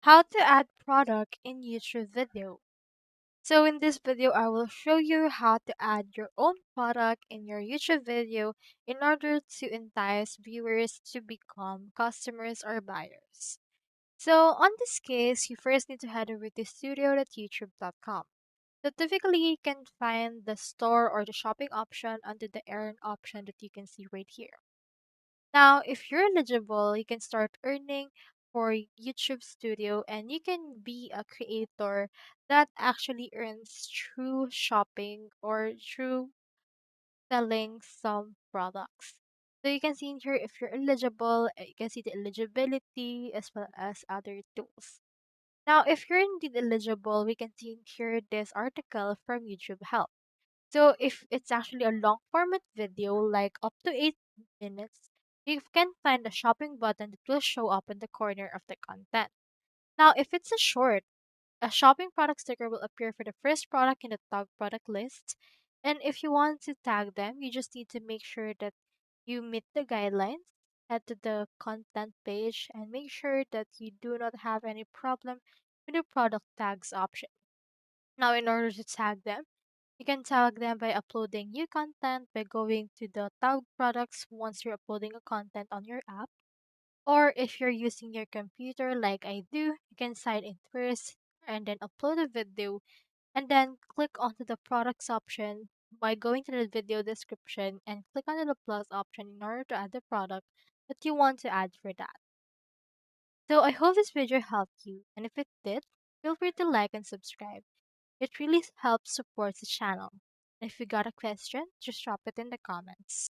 How to add product in YouTube video. So in this video, I will show you how to add your own product in your YouTube video in order to entice viewers to become customers or buyers. So on this case, you first need to head over to studio.youtube.com. So typically, you can find the store or the shopping option under the earn option that you can see right here. Now, if you're eligible, you can start earning for YouTube Studio and you can be a creator that actually earns through shopping or through selling some products. So you can see in here if you're eligible, you can see the eligibility as well as other tools. Now, if you're indeed eligible, we can see in here this article from YouTube Help. So if it's actually a long format video, like up to 8 minutes, you can find a shopping button that will show up in the corner of the content. Now, if it's a short, a shopping product sticker will appear for the first product in the tag product list. And if you want to tag them, you just need to make sure that you meet the guidelines, head to the content page, and make sure that you do not have any problem with the product tags option. Now, in order to tag them, you can tag them by uploading new content by going to the tag products once you're uploading a content on your app. Or if you're using your computer like I do, you can sign in first and then upload a video and then click onto the products option by going to the video description and click on the plus option in order to add the product that you want to add for that. So I hope this video helped you, and if it did, feel free to like and subscribe. It really helps support the channel. If you got a question, just drop it in the comments.